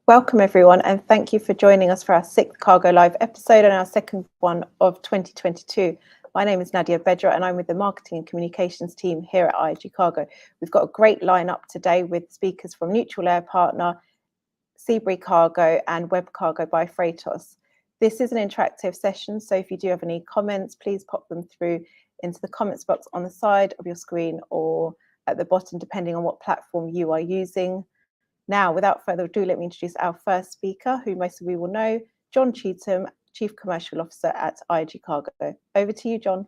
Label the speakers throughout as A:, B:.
A: Welcome everyone, and thank you for joining us for our 6th Cargo Live episode and our second one of 2022. My name is Nadia Bedra and I'm with the marketing and communications team here at IAG Cargo. We've got a great lineup today with speakers from Neutral Air Partner, Seabury Cargo and Web Cargo by Freightos. This is an interactive session, so if you do have any comments, please pop them through into the comments box on the side of your screen or at the bottom, depending on what platform you are using. Now, without further ado, let me introduce our first speaker, who most of you will know, John Cheetham, Chief Commercial Officer at IAG Cargo. Over to you, John.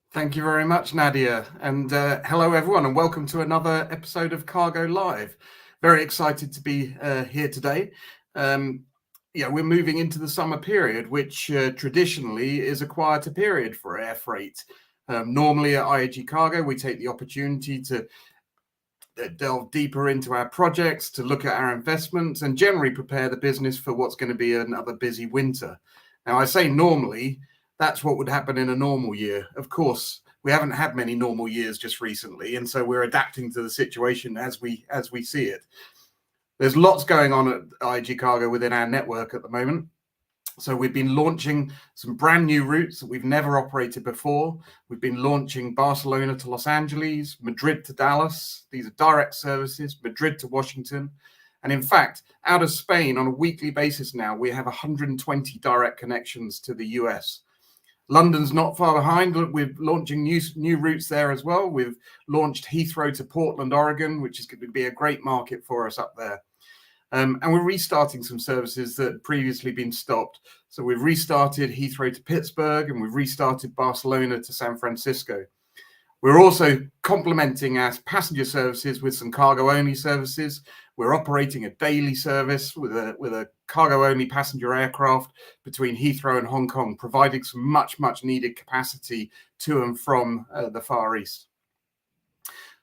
B: Thank you very much, Nadia. And hello, everyone, and welcome to another episode of Cargo Live. Very excited to be here today. We're moving into the summer period, which traditionally is a quieter period for air freight. Normally at IAG Cargo, we take the opportunity to delve deeper into our projects, to look at our investments and generally prepare the business for what's going to be another busy winter. Now, I say normally, that's what would happen in a normal year. Of course, we haven't had many normal years just recently, and so we're adapting to the situation as we see it. There's lots going on at IAG Cargo within our network at the moment. So we've been launching some brand new routes that we've never operated before. We've been launching Barcelona to Los Angeles, Madrid to Dallas. These are direct services, Madrid to Washington. And in fact, out of Spain on a weekly basis now, we have 120 direct connections to the US. London's not far behind. We're launching new routes there as well. We've launched Heathrow to Portland, Oregon, which is going to be a great market for us up there. And we're restarting some services that had previously been stopped. So we've restarted Heathrow to Pittsburgh and we've restarted Barcelona to San Francisco. We're also complementing our passenger services with some cargo-only services. We're operating a daily service with a cargo-only passenger aircraft between Heathrow and Hong Kong, providing some much needed capacity to and from the Far East.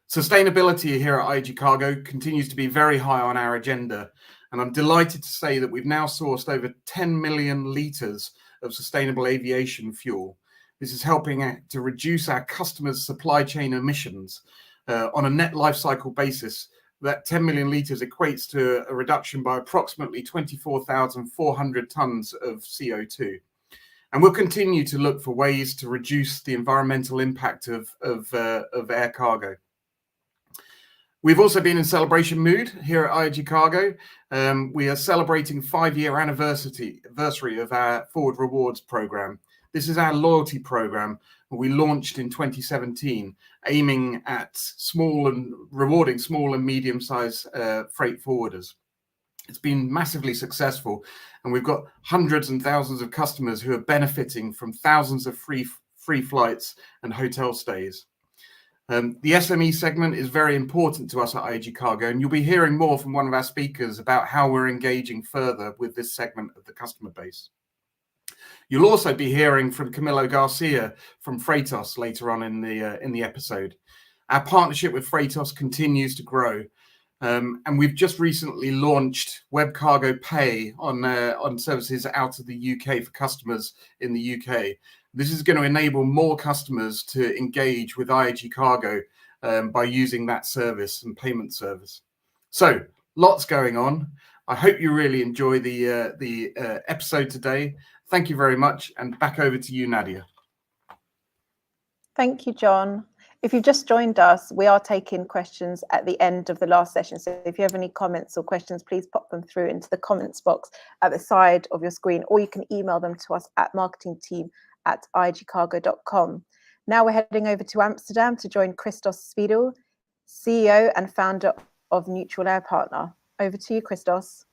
B: Sustainability here at IAG Cargo continues to be very high on our agenda, and I'm delighted to say that we've now sourced over 10 million litres of sustainable aviation fuel. This is helping to reduce our customers' supply chain emissions on a net life cycle basis. That 10 million litres equates to a reduction by approximately 24,400 tonnes of CO2. And we'll continue to look for ways to reduce the environmental impact of air cargo. We've also been in celebration mood here at IAG Cargo. We are celebrating 5-year anniversary of our Forward Rewards program. This is our loyalty program we launched in 2017, aiming at rewarding small and medium-sized freight forwarders. It's been massively successful, and we've got hundreds and thousands of customers who are benefiting from thousands of free flights and hotel stays. The SME segment is very important to us at IAG Cargo, and you'll be hearing more from one of our speakers about how we're engaging further with this segment of the customer base. You'll also be hearing from Camilo Garcia from Freightos later on in the episode. Our partnership with Freightos continues to grow, and we've just recently launched Web Cargo Pay on services out of the UK for customers in the UK. This is going to enable more customers to engage with IAG Cargo by using that service and payment service. So, lots going on. I hope you really enjoy the episode today. Thank you very much, and back over to you, Nadia.
A: Thank you, John. If you've just joined us, we are taking questions at the end of the last session. So if you have any comments or questions, please pop them through into the comments box at the side of your screen, or you can email them to us at marketingteam@iagcargo.com. Now we're heading over to Amsterdam to join Christos Spidou, CEO and founder of Neutral Air Partner. Over to you, Christos.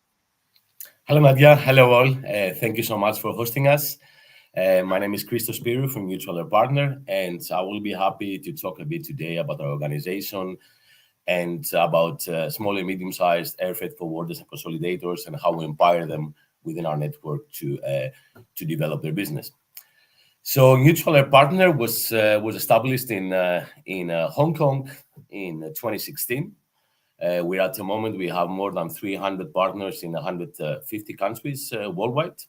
C: Hello, Nadia. Hello, all. Thank you so much for hosting us. My name is Christos Spidou from Neutral Air Partner, and I will be happy to talk a bit today about our organization and about small and medium-sized air freight forwarders and consolidators and how we empower them within our network to develop their business. So Neutral Air Partner was established in Hong Kong in 2016. We're at the moment, we have more than 300 partners in 150 countries worldwide.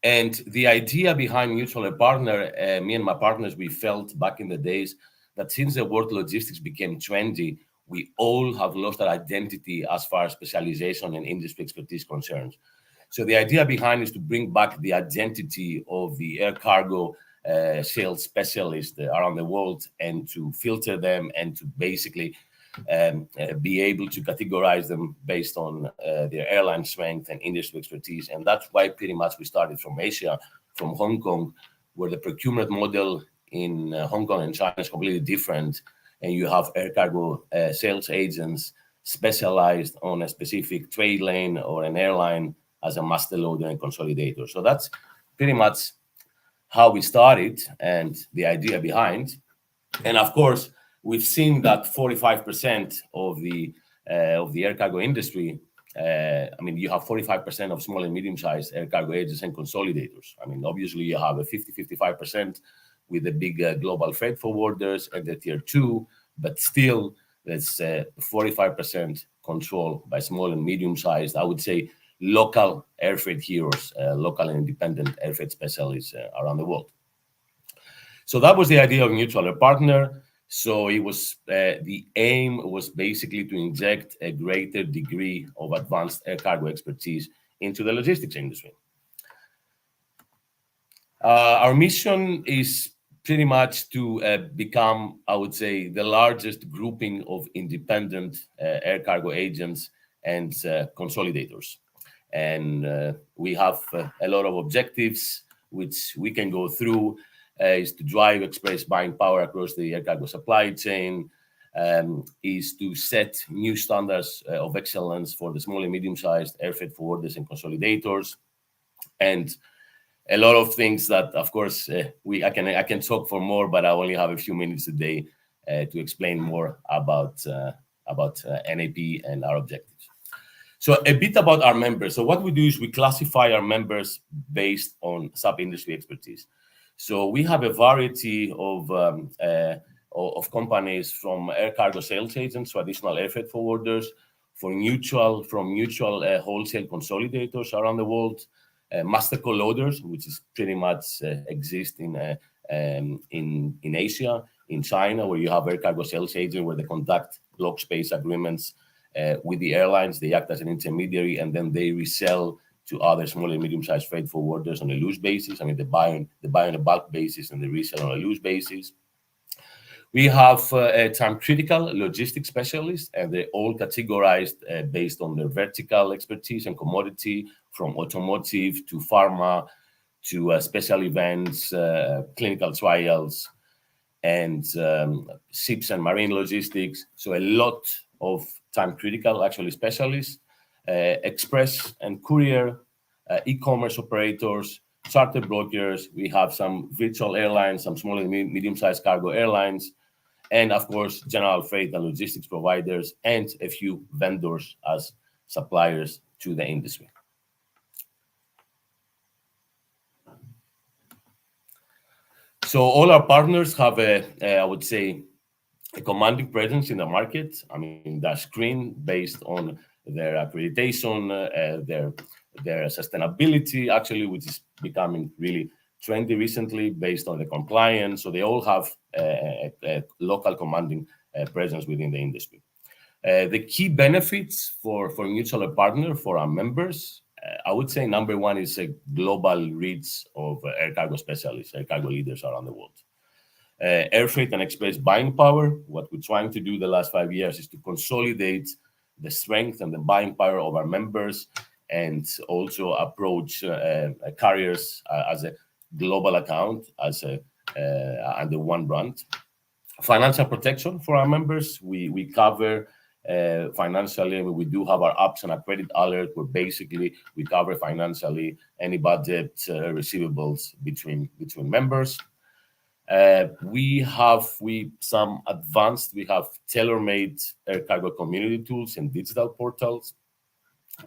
C: And the idea behind Neutral Air Partner, me and my partners, we felt back in the days that since the world logistics became trendy, we all have lost our identity as far as specialization and industry expertise concerns. So the idea behind is to bring back the identity of the air cargo sales specialists around the world, and to filter them, and to basically be able to categorize them based on their airline strength and industry expertise. And that's why pretty much we started from Asia, from Hong Kong, where the procurement model in Hong Kong and China is completely different. And you have air cargo sales agents specialized on a specific trade lane or an airline as a master loader and consolidator. So that's pretty much how we started and the idea behind. And of course, we've seen that 45% of the air cargo industry, you have 45% of small and medium-sized air cargo agents and consolidators. Obviously, you have a 50-55% with the big global freight forwarders and the tier 2, but still, that's 45% control by small and medium-sized, I would say, local air freight heroes, local and independent air freight specialists around the world. So that was the idea of Mutual Air Partner. So it was the aim was basically to inject a greater degree of advanced air cargo expertise into the logistics industry. Our mission is pretty much to become, I would say, the largest grouping of independent air cargo agents and consolidators. And we have a lot of objectives, which we can go through, is to drive express buying power across the air cargo supply chain, is to set new standards of excellence for the small and medium-sized air freight forwarders and consolidators, and a lot of things that, of course, I can talk for more, but I only have a few minutes today to explain more about NAP and our objectives. So a bit about our members. So what we do is we classify our members based on sub-industry expertise. So we have a variety of companies, from air cargo sales agents, traditional air freight forwarders, from mutual wholesale consolidators around the world, master co-loaders, which is pretty much exist in Asia, in China, where you have air cargo sales agents where they conduct block space agreements with the airlines. They act as an intermediary, and then they resell to other small and medium-sized freight forwarders on a loose basis. They buy on a bulk basis and they resell on a loose basis. We have time-critical logistics specialists, and they're all categorized based on their vertical expertise and commodity, from automotive to pharma to special events, clinical trials, and ships and marine logistics. So a lot of time-critical, actually, specialists, express and courier, e-commerce operators, charter brokers. We have some virtual airlines, some small and medium-sized cargo airlines, and of course, general freight and logistics providers, and a few vendors as suppliers to the industry. So all our partners have I would say, a commanding presence in the market. They're screened based on their accreditation, their sustainability, actually, which is becoming really trendy recently based on the compliance. So they all have a local commanding presence within the industry. The key benefits for Mutual Air Partner, for our members, I would say number one is a global reach of air cargo specialists, air cargo leaders around the world. Air freight and express buying power. What we're trying to do the last 5 years is to consolidate the strength and the buying power of our members, and also approach carriers as a global account, as under one brand. Financial protection for our members. We cover financially. We do have our ups and our credit alert, where basically we cover financially any budget receivables between members. We have tailor-made air cargo community tools and digital portals,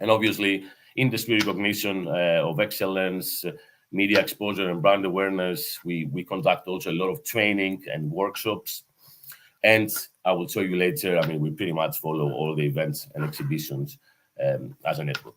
C: and obviously industry recognition of excellence, media exposure and brand awareness. We conduct also a lot of training and workshops, and I will show you later. We pretty much follow all the events and exhibitions as a network.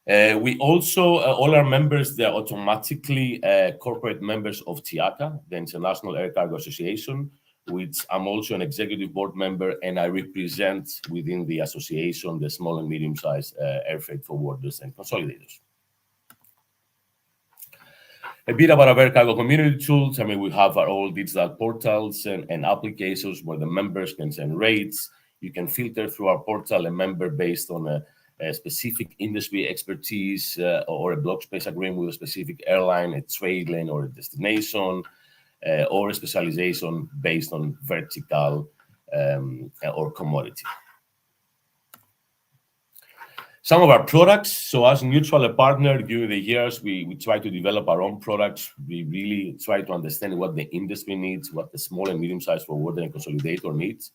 C: We also, all our members, they're automatically corporate members of TIACA, the International Air Cargo Association, which I'm also an executive board member, and I represent within the association the small and medium-sized air freight forwarders and consolidators. A bit about our air cargo community tools. I mean, we have our own digital portals and applications where the members can send rates. You can filter through our portal a member based on a specific industry expertise or a block space agreement with a specific airline, a trade lane, or a destination, or a specialization based on vertical or commodity. Some of our products, so as neutral partner during the years, we try to develop our own products. We really try to understand what the industry needs, what the small and medium-sized forwarder and consolidator needs.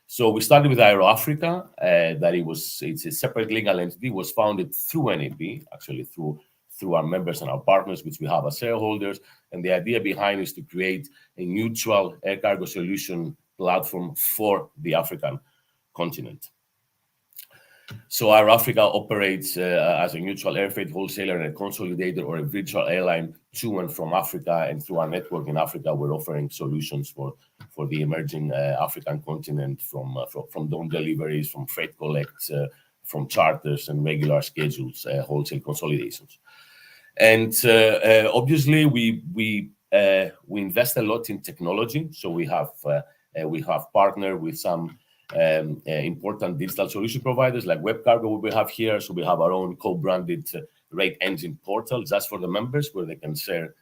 C: So we started with Aero Africa, it's a separate legal entity, was founded through NAP, actually through our members and our partners, which we have as shareholders. And the idea behind is to create a neutral air cargo solution platform for the African continent. So Air Africa operates as a neutral air freight wholesaler and a consolidator or a virtual airline to and from Africa. And through our network in Africa, we're offering solutions for the emerging African continent from drone deliveries, from freight collects, from charters and regular schedules, wholesale consolidations. And obviously, we invest a lot in technology. So we have partnered with some important digital solution providers like WebCargo we have here. So we have our own co-branded rate engine portal just for the members where they can share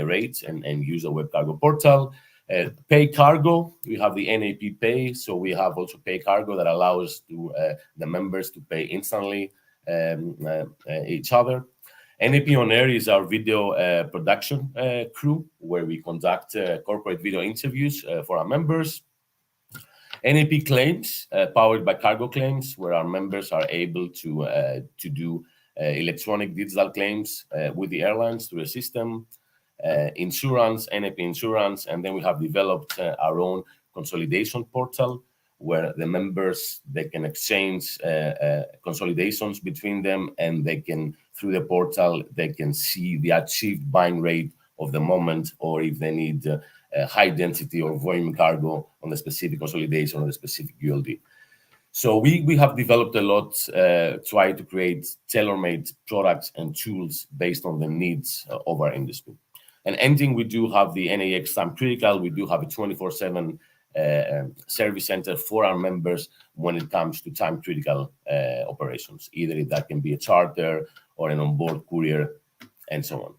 C: rates and use the WebCargo portal. Pay Cargo, we have the NAP Pay. So we have also Pay Cargo that allows the members to pay instantly each other. NAP On Air is our video production crew where we conduct corporate video interviews for our members. NAP Claims, powered by Cargo Claims, where our members are able to do electronic digital claims with the airlines through a system. Insurance, NAP Insurance, and then we have developed our own consolidation portal where the members, they can exchange consolidations between them, and they can, through the portal, they can see the achieved buying rate of the moment, or if they need high density or volume cargo on a specific consolidation or a specific ULD. So we have developed a lot, try to create tailor-made products and tools based on the needs of our industry. And ending, we do have the NAX Time Critical. We do have a 24/7 service center for our members when it comes to time critical operations, either if that can be a charter or an onboard courier and so on.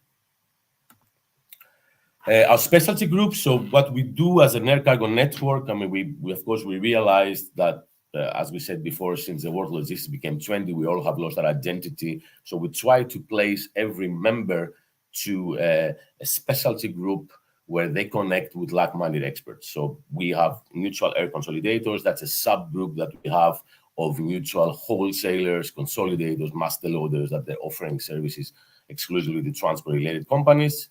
C: Our specialty group, so what we do as an air cargo network, I mean, we of course, we realized that, as we said before, since the world logistics became trendy, we all have lost our identity. So we try to place every member to a specialty group where they connect with like-minded experts. So we have neutral air consolidators. That's a subgroup that we have of neutral wholesalers, consolidators, master loaders that they're offering services exclusively to transport-related companies.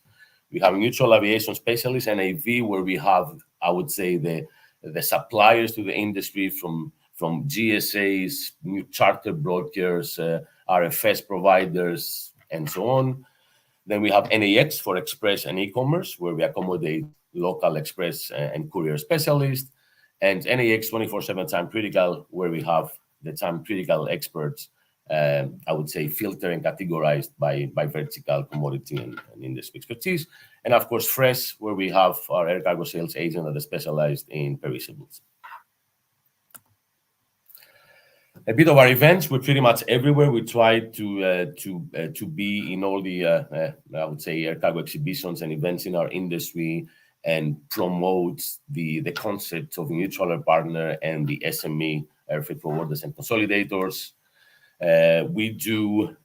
C: We have neutral aviation specialists, NAV, where we have, I would say, the suppliers to the industry from GSAs, new charter brokers, RFS providers, and so on. Then we have NAX for express and e-commerce, where we accommodate local express and courier specialists, and NAX 24/7 Time Critical, where we have the time critical experts, I would say, filtered and categorized by vertical commodity and industry expertise. And of course, Fresh, where we have our air cargo sales agent that is specialized in perishables. A bit of our events, we're pretty much everywhere. We try to be in all the, I would say, air cargo exhibitions and events in our industry and promote the concept of mutual air partner and the SME air freight forwarders and consolidators. We do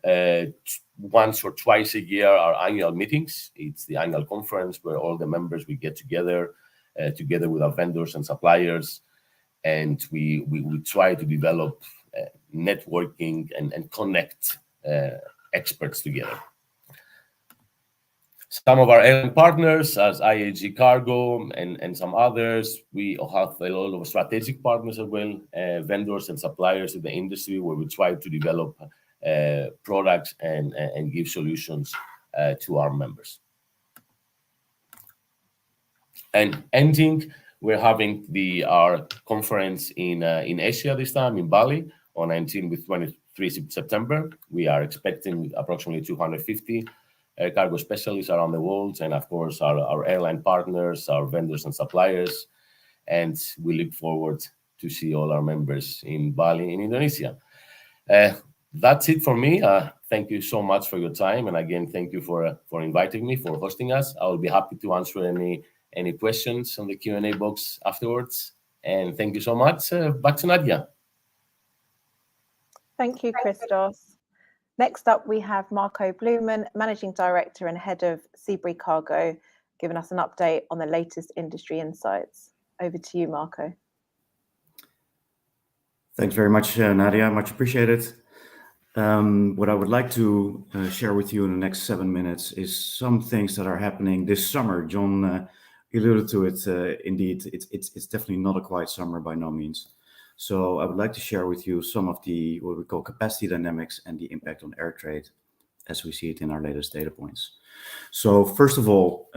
C: once or twice a year our annual meetings. It's the annual conference where all the members, we get together with our vendors and suppliers, and we try to develop networking and connect experts together. Some of our airline partners, as IAG Cargo and some others, we have a lot of strategic partners as well, vendors and suppliers in the industry, where we try to develop products and give solutions to our members. And ending, We're having our conference in Asia this time, in Bali, on 19 with 23 September. We are expecting approximately 250 cargo specialists around the world, and of course our airline partners, our vendors and suppliers. And we look forward to see all our members in Bali, in Indonesia. That's it for me. Thank you so much for your time, and again, thank you for inviting me, for hosting us. I will be happy to answer any questions on the Q&A box afterwards. And thank you so much. Back to Nadia.
A: Thank you, Christos. Next up, we have Marco Blumen, Managing Director and Head of Seabury Cargo, giving us an update on the latest industry insights. Over to you, Marco.
D: Thanks very much, Nadia. Much appreciated. What I would like to share with you in the next 7 minutes is some things that are happening this summer. John alluded to it. Indeed, it's definitely not a quiet summer by no means. So I would like to share with you some of the what we call capacity dynamics and the impact on air trade as we see it in our latest data points. So first of all,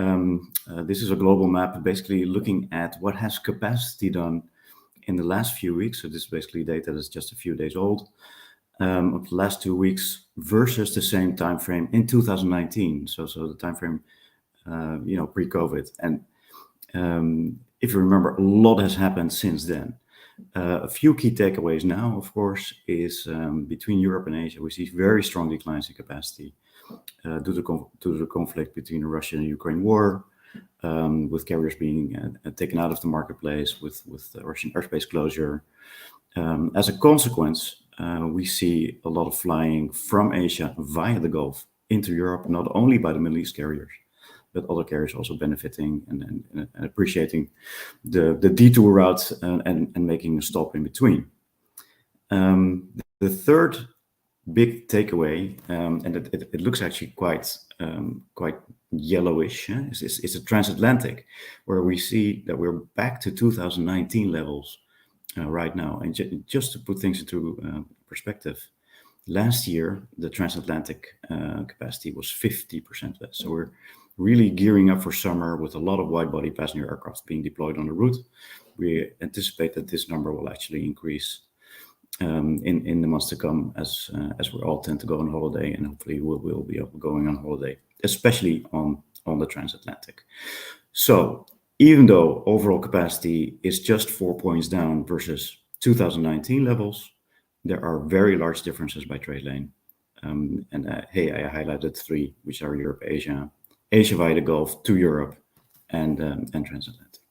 D: this is a global map basically looking at what has capacity done in the last few weeks. So this is basically data that's just a few days old. Of the last 2 weeks versus the same time frame in 2019. So the time frame, pre-COVID. And if you remember, a lot has happened since then. A few key takeaways now, of course, is between Europe and Asia, we see very strong declines in capacity due to the conflict between the Russia and Ukraine war, with carriers being taken out of the marketplace, with the Russian airspace closure. As a consequence, we see a lot of flying from Asia via the Gulf into Europe, not only by the Middle East carriers, but other carriers also benefiting and appreciating the detour route and making a stop in between. The third big takeaway, and it looks actually quite yellowish, is the transatlantic, where we see that we're back to 2019 levels right now. And just to put things into perspective, last year the transatlantic capacity was 50% less. So we're really gearing up for summer with a lot of wide-body passenger aircraft being deployed on the route. We anticipate that this number will actually increase in the months to come as we all tend to go on holiday, and hopefully we'll be going on holiday, especially on the transatlantic. So even though overall capacity is just 4 points down versus 2019 levels, there are very large differences by trade lane. I highlighted 3, which are Europe, Asia via the Gulf to Europe, and transatlantic.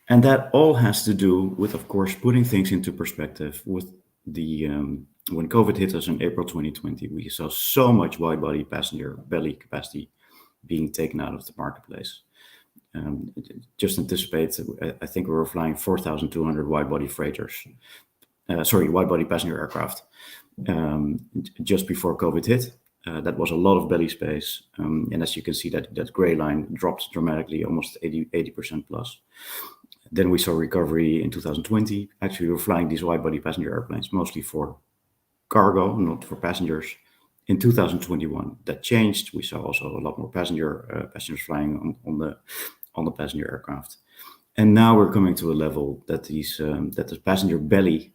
D: And that all has to do with, of course, putting things into perspective with the when COVID hit us in April 2020, we saw so much wide-body passenger belly capacity being taken out of the marketplace. Just anticipate, I think we were flying 4,200 wide-body wide-body passenger aircraft just before COVID hit. That was a lot of belly space, and as you can see, that gray line dropped dramatically, almost 80% plus. Then we saw recovery in 2020. Actually, we were flying these wide-body passenger airplanes mostly for cargo, not for passengers. In 2021, that changed. We saw also a lot more passengers flying on the passenger aircraft, and now we're coming to a level that the passenger belly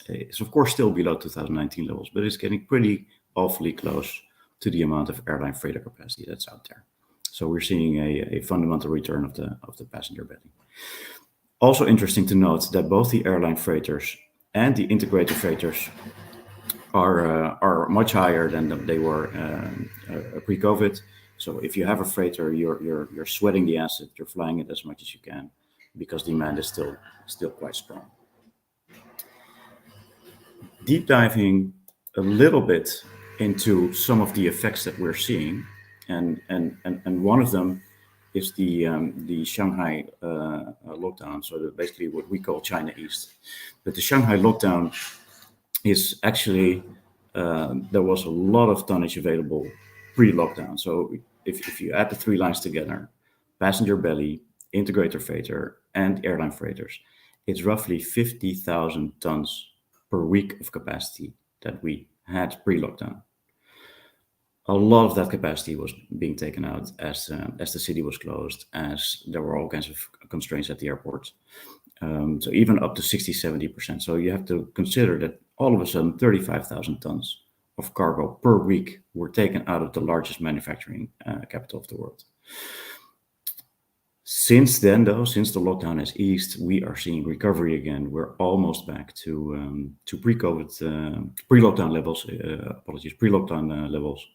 D: is of course still below 2019 levels, but it's getting pretty awfully close to the amount of airline freighter capacity that's out there. So we're seeing a fundamental return of the passenger belly. Also interesting to note that both the airline freighters and the integrated freighters are much higher than they were pre-COVID. So if you have a freighter, you're sweating the asset, you're flying it as much as you can, because demand is still quite strong. Deep diving a little bit into some of the effects that we're seeing, and one of them is the Shanghai lockdown. So basically what we call China East. But the Shanghai lockdown is actually there was a lot of tonnage available pre-lockdown. So if you add the 3 lines together, passenger belly, integrator freighter, and airline freighters, it's roughly 50,000 tons per week of capacity that we had pre-lockdown. a lot of that capacity was being taken out as the city was closed, as there were all kinds of constraints at the airport. So even up to 60-70%. So you have to consider that all of a sudden 35,000 tons of cargo per week were taken out of the largest manufacturing capital of the world. Since then, though, since the lockdown has eased, we are seeing recovery again. We're almost back to pre-COVID, pre-lockdown levels. Pre-lockdown levels,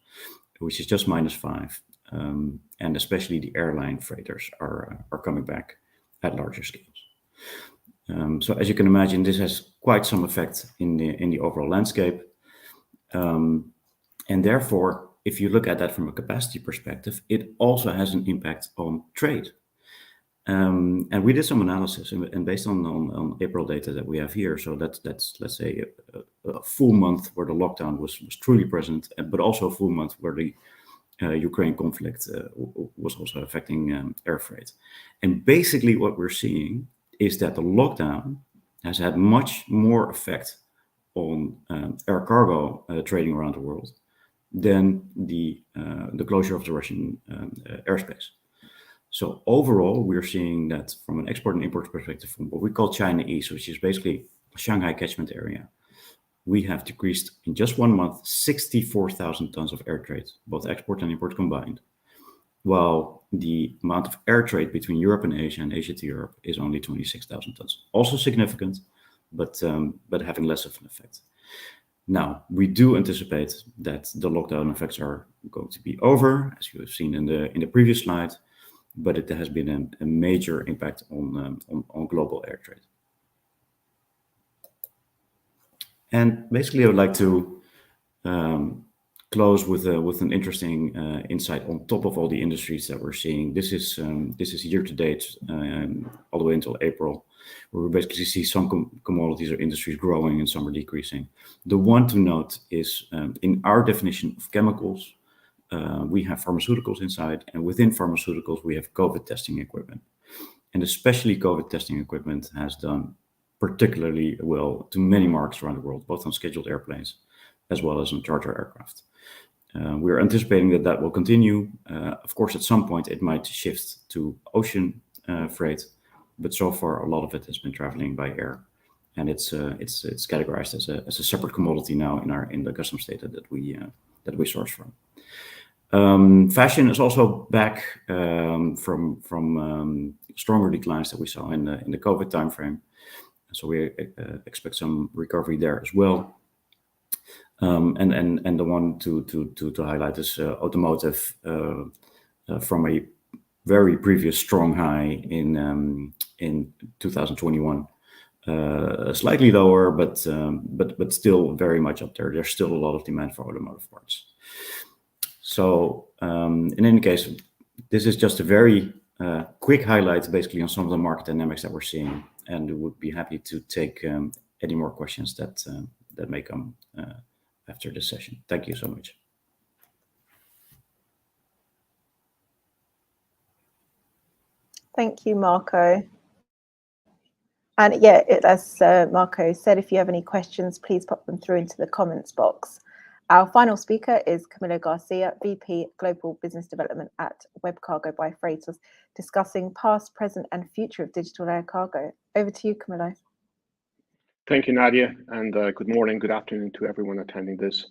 D: which is just -5, and especially the airline freighters are coming back at larger scales. So as you can imagine, this has quite some effect in the overall landscape, and therefore, if you look at that from a capacity perspective, it also has an impact on trade. And we did some analysis, and based on April data that we have here, so that's let's say a full month where the lockdown was truly present, but also a full month where the Ukraine conflict was also affecting air freight. And basically what we're seeing is that the lockdown has had much more effect on air cargo trading around the world than the closure of the Russian airspace. So overall, we're seeing that from an export and import perspective, from what we call China East, which is basically Shanghai catchment area, we have decreased in just 1 month 64,000 tons of air trade, both export and import combined, while the amount of air trade between Europe and Asia to Europe is only 26,000 tons. Also significant, but having less of an effect. Now, we do anticipate that the lockdown effects are going to be over, as you have seen in the previous slide, but it has been a major impact on global air trade. And basically, I would like to close with an interesting insight on top of all the industries that we're seeing. This is year to date, all the way until April, where we basically see some commodities or industries growing and some are decreasing. The one to note is in our definition of chemicals, we have pharmaceuticals inside, and within pharmaceuticals, we have COVID testing equipment. And especially COVID testing equipment has done particularly well to many markets around the world, both on scheduled airplanes as well as on charter aircraft. We're anticipating that will continue. Of course, at some point it might shift to ocean freight, but so far a lot of it has been traveling by air, and it's categorized as a separate commodity now in the customs data that we source from. Fashion is also back from stronger declines that we saw in the COVID timeframe. So we expect some recovery there as well. And the one to highlight is automotive from a very previous strong high in 2021. Slightly lower, but still very much up there. There's still a lot of demand for automotive parts. So in any case, this is just a very quick highlight basically on some of the market dynamics that we're seeing, and we would be happy to take any more questions that may come after this session. Thank you so much.
A: Thank you, Marco. And yeah, as Marco said, if you have any questions, please pop them through into the comments box. Our final speaker is Camilo Garcia, VP Global Business Development at WebCargo by Freightos, discussing past, present, and future of digital air cargo. Over to you, Camilo.
E: Thank you, Nadia, and good morning, good afternoon to everyone attending this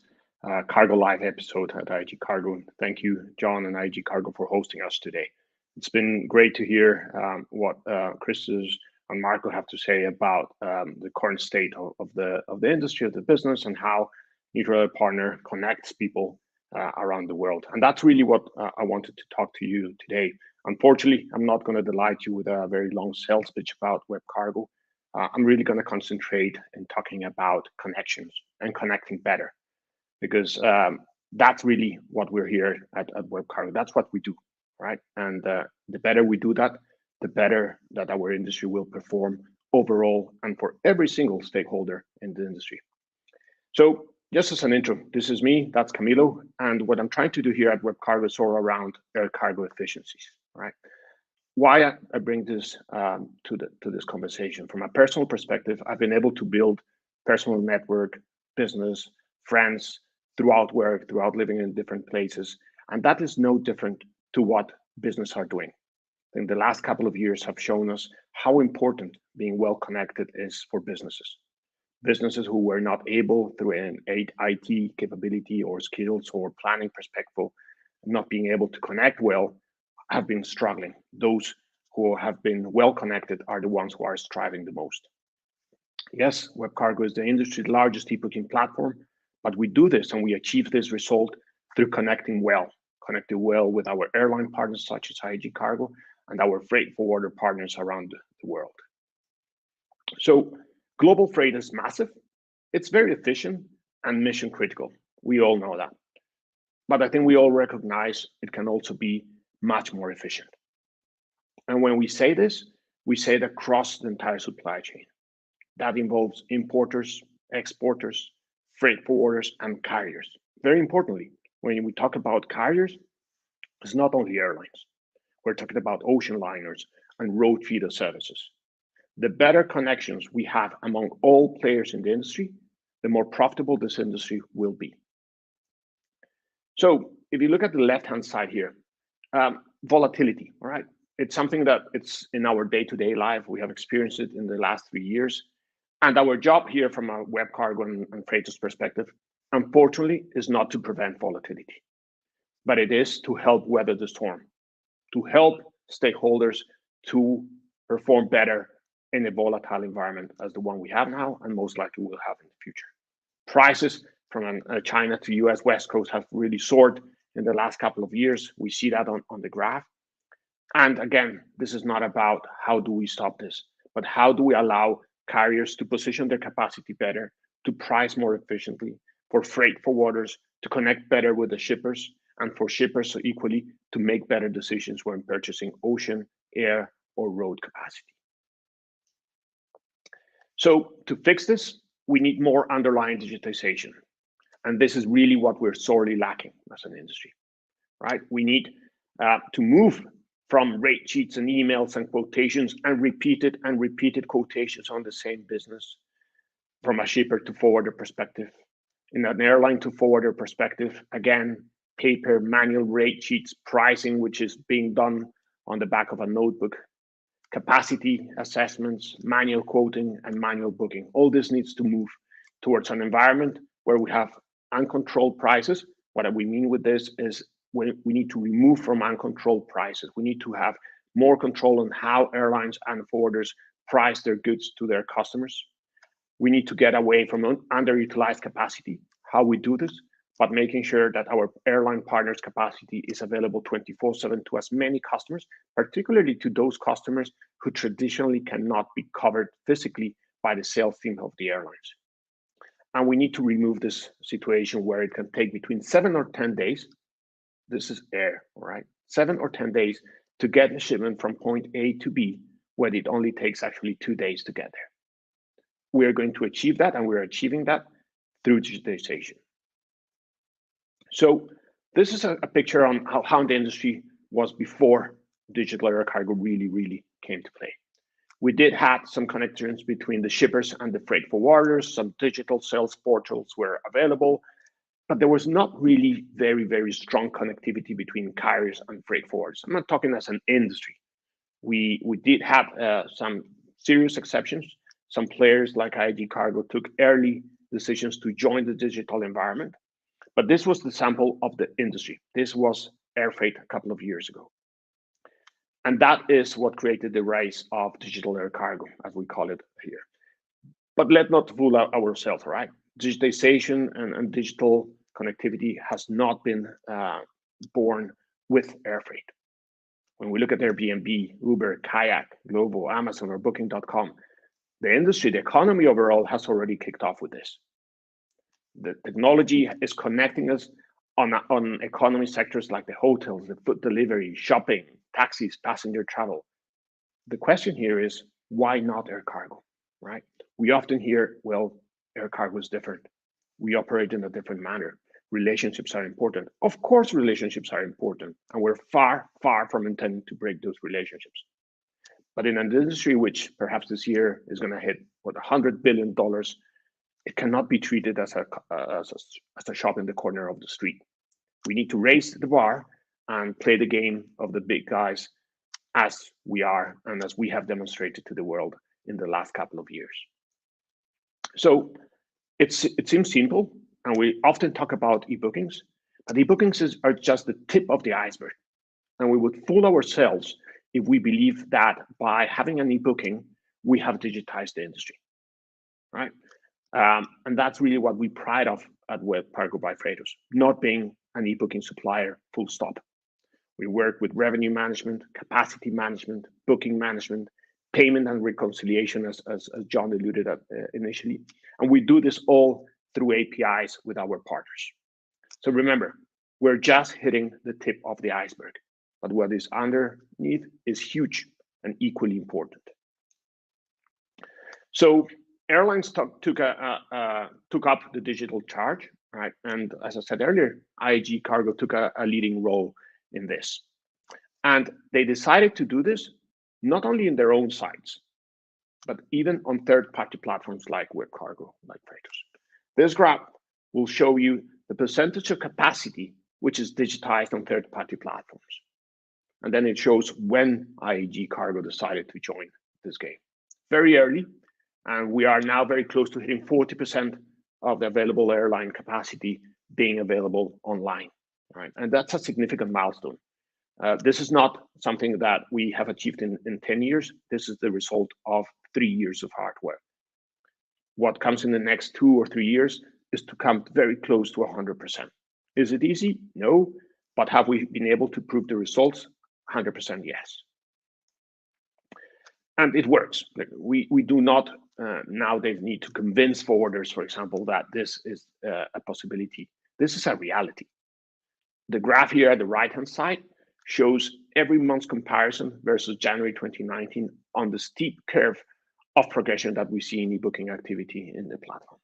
E: Cargo Live episode at IAG Cargo. Thank you, John and IAG Cargo, for hosting us today. It's been great to hear what Christos and Marco have to say about the current state of the industry, of the business, and how Neutral Air Partner connects people around the world. And that's really what I wanted to talk to you today. Unfortunately, I'm not going to delight you with a very long sales pitch about WebCargo. I'm really going to concentrate in talking about connections and connecting better, because that's really what we're here at WebCargo. That's what we do, right? And the better we do that, the better that our industry will perform overall and for every single stakeholder in the industry. So just as an intro, this is me, that's Camilo, and what I'm trying to do here at WebCargo is all around air cargo efficiencies, right? Why I bring this to this conversation. From a personal perspective, I've been able to build personal network, business, friends throughout work, throughout living in different places. And that is no different to what business are doing. I think the last couple of years have shown us how important being well connected is for businesses. Businesses who were not able through an IT capability or skills or planning perspective, not being able to connect well, have been struggling. Those who have been well connected are the ones who are striving the most. Yes, WebCargo is the industry's largest e-booking platform, but we do this and we achieve this result through connecting well with our airline partners such as IAG Cargo and our freight forwarder partners around the world. So global freight is massive, it's very efficient and mission critical. We all know that. But I think we all recognize it can also be much more efficient. And when we say this, we say it across the entire supply chain. That involves importers, exporters, freight forwarders, and carriers. Very importantly, when we talk about carriers, it's not only airlines. We're talking about ocean liners and road feeder services. The better connections we have among all players in the industry, the more profitable this industry will be. So if you look at the left-hand side here, volatility, all right? It's something that it's in our day-to-day life. We have experienced it in the last 3 years. And our job here from a WebCargo and Freightos perspective, unfortunately, is not to prevent volatility, but it is to help weather the storm, to help stakeholders to perform better in a volatile environment as the one we have now and most likely will have in the future. Prices from China to US West Coast have really soared in the last couple of years. We see that on the graph. And again, this is not about how do we stop this, but how do we allow carriers to position their capacity better, to price more efficiently, for freight forwarders to connect better with the shippers, and for shippers equally to make better decisions when purchasing ocean, air, or road capacity. So to fix this, we need more underlying digitization. And this is really what we're sorely lacking as an industry, right? We need to move from rate sheets and emails and quotations and repeated quotations on the same business from a shipper to forwarder perspective. In an airline to forwarder perspective, again, paper, manual rate sheets, pricing, which is being done on the back of a notebook, capacity assessments, manual quoting, and manual booking. All this needs to move towards an environment where we have uncontrolled prices. What we mean with this is we need to remove from uncontrolled prices. We need to have more control on how airlines and forwarders price their goods to their customers. We need to get away from underutilized capacity, how we do this, but making sure that our airline partners' capacity is available 24/7 to as many customers, particularly to those customers who traditionally cannot be covered physically by the sales team of the airlines. And we need to remove this situation where it can take between 7 or 10 days. This is air, all right? 7 or 10 days to get a shipment from point A to B, when it only takes actually 2 days to get there. We are going to achieve that, and we're achieving that through digitization. So this is a picture on how the industry was before digital air cargo really came to play. We did have some connections between the shippers and the freight forwarders. Some digital sales portals were available, but there was not really very strong connectivity between carriers and freight forwarders. I'm not talking as an industry. We did have some serious exceptions. Some players like IAG Cargo took early decisions to join the digital environment, but this was the sample of the industry. This was air freight a couple of years ago. And that is what created the rise of digital air cargo, as we call it here. But let's not fool ourselves, right? Digitization and digital connectivity has not been born with air freight. When we look at Airbnb, Uber, Kayak, Glovo, Amazon, or Booking.com, the industry, the economy overall has already kicked off with this. The technology is connecting us on economy sectors like the hotels, the food delivery, shopping, taxis, passenger travel. The question here is, why not air cargo, right? We often hear, well, air cargo is different. We operate in a different manner. Relationships are important. Of course, relationships are important, and we're far from intending to break those relationships. But in an industry which perhaps this year is going to hit $100 billion it cannot be treated as a shop in the corner of the street. We need to raise the bar and play the game of the big guys as we are and as we have demonstrated to the world in the last couple of years. So it seems simple, and we often talk about e-bookings, but e-bookings are just the tip of the iceberg. And we would fool ourselves if we believe that by having an e-booking, we have digitized the industry, right? And that's really what we pride of at Web Cargo by Freightos, not being an e-booking supplier, full stop. We work with revenue management, capacity management, booking management, payment and reconciliation, as John alluded at initially. And we do this all through APIs with our partners. So remember, we're just hitting the tip of the iceberg, but what is underneath is huge and equally important. So airlines took up the digital charge, right? And as I said earlier, IAG Cargo took a leading role in this. And they decided to do this not only in their own sites, but even on third-party platforms like Web Cargo, like Freightos. This graph will show you the percentage of capacity which is digitized on third-party platforms. And then it shows when IAG Cargo decided to join this game. Very early, and we are now very close to hitting 40% of the available airline capacity being available online, right? And that's a significant milestone. This is not something that we have achieved in 10 years. This is the result of 3 years of hard work. What comes in the next 2 or 3 years is to come very close to 100%. Is it easy? No. But have we been able to prove the results? 100% yes. And it works. We do not nowadays need to convince forwarders, for example, that this is a possibility. This is a reality. The graph here at the right-hand side shows every month's comparison versus January 2019 on the steep curve of progression that we see in e-booking activity in the platform.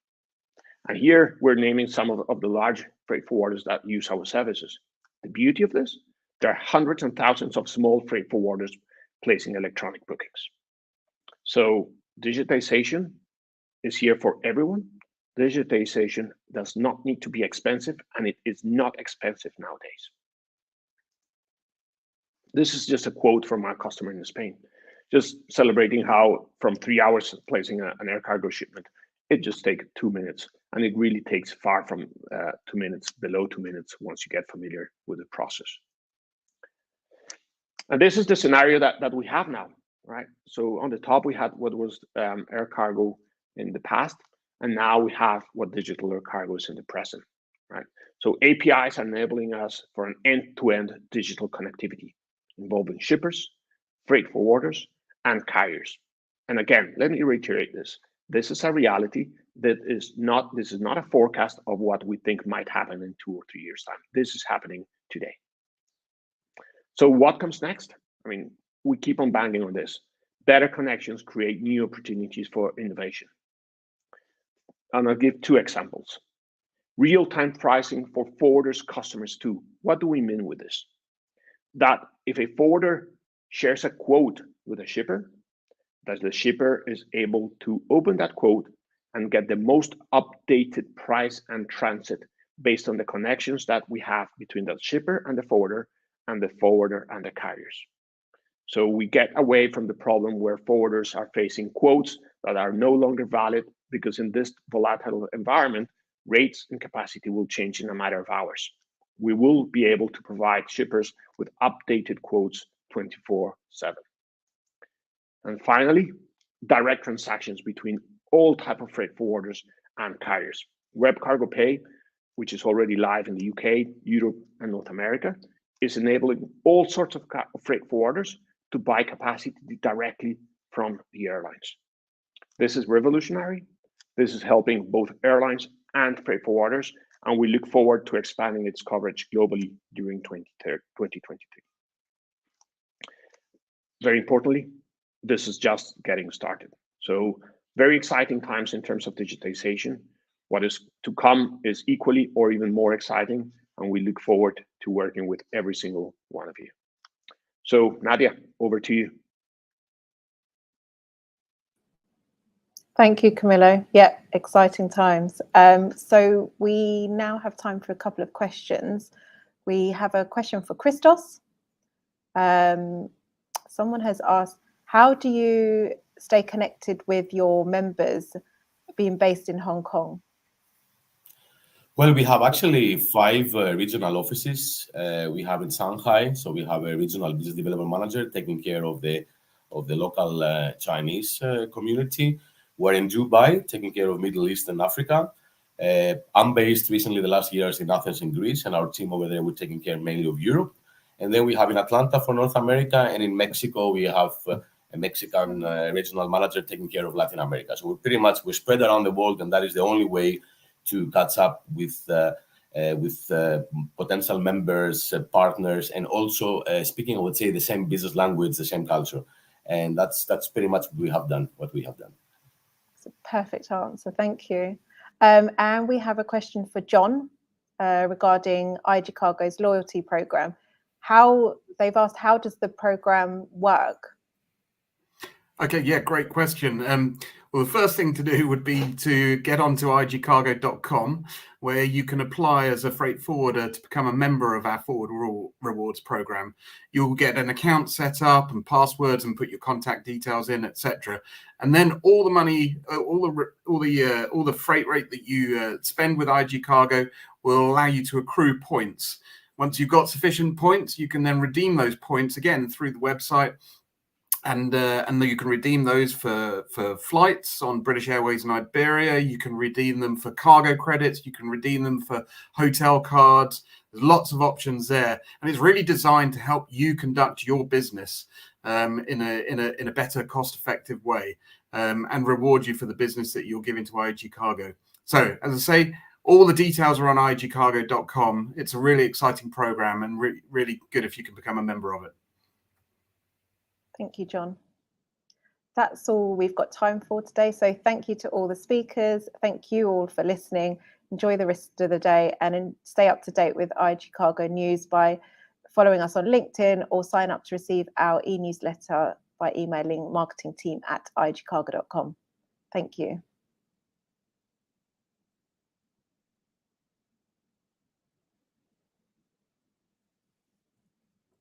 E: And here we're naming some of the large freight forwarders that use our services. The beauty of this, there are hundreds and thousands of small freight forwarders placing electronic bookings. So digitization is here for everyone. Digitization does not need to be expensive, and it is not expensive nowadays. This is just a quote from our customer in Spain, just celebrating how from 3 hours placing an air cargo shipment, it just takes 2 minutes. And it really takes far from 2 minutes, below 2 minutes, once you get familiar with the process. And this is the scenario that we have now, right? So on the top, we had what was air cargo in the past, and now we have what digital air cargo is in the present, right? So APIs are enabling us for an end-to-end digital connectivity involving shippers, freight forwarders, and carriers. And again, let me reiterate this. This is a reality that is not, this is not a forecast of what we think might happen in 2 or 3 years' time. This is happening today. So what comes next? I mean, we keep on banging on this. Better connections create new opportunities for innovation. And I'll give 2 examples. Real-time pricing for forwarders, customers too. What do we mean with this? That if a forwarder shares a quote with a shipper, that the shipper is able to open that quote and get the most updated price and transit based on the connections that we have between the shipper and the forwarder and the carriers. So we get away from the problem where forwarders are facing quotes that are no longer valid, because in this volatile environment, rates and capacity will change in a matter of hours. We will be able to provide shippers with updated quotes 24/7. And finally, direct transactions between all type of freight forwarders and carriers. Web Cargo Pay, which is already live in the UK, Europe, and North America, is enabling all sorts of freight forwarders to buy capacity directly from the airlines. This is revolutionary. This is helping both airlines and freight forwarders, and we look forward to expanding its coverage globally during 2023. Very importantly, this is just getting started. So very exciting times in terms of digitization. What is to come is equally or even more exciting, and we look forward to working with every single one of you. So Nadia, over to you.
A: Thank you, Camillo. Yeah, exciting times. So we now have time for a couple of questions. We have a question for Christos. Someone has asked, how do you stay connected with your members being based in Hong Kong?
C: Well, we have actually 5 regional offices. We have in Shanghai, so we have a regional business development manager taking care of the local Chinese community. We're in Dubai, taking care of Middle East and Africa. I'm based recently the last years in Athens in Greece, and our team over there, we're taking care mainly of Europe. And then we have in Atlanta for North America, and in Mexico, we have a Mexican regional manager taking care of Latin America. So we're spread around the world, and that is the only way to catch up with potential members, partners, and also speaking, I would say, the same business language, the same culture. And that's pretty much what we have done.
A: It's a perfect answer. Thank you. And we have a question for John regarding IAG Cargo's loyalty program. They've asked, how does the program work?
B: Okay, yeah, great question. Well, the first thing to do would be to get onto IAGcargo.com, where you can apply as a freight forwarder to become a member of our Forward Rewards program. You'll get an account set up and passwords and put your contact details in, etc. And then all the money, all the freight rate that you spend with IAG Cargo will allow you to accrue points. Once you've got sufficient points, you can then redeem those points again through the website. And you can redeem those for flights on British Airways and Iberia. You can redeem them for cargo credits. You can redeem them for hotel cards. There's lots of options there, and it's really designed to help you conduct your business in a better, cost-effective way, and reward you for the business that you're giving to IAG Cargo. So, as I say, all the details are on IAGcargo.com. It's a really exciting program, and really good if you can become a member of it.
A: Thank you, John. That's all we've got time for today. So thank you to all the speakers. Thank you all for listening. Enjoy the rest of the day and stay up to date with IAG Cargo news by following us on LinkedIn or sign up to receive our e-newsletter by emailing marketingteam@iagcargo.com. Thank you.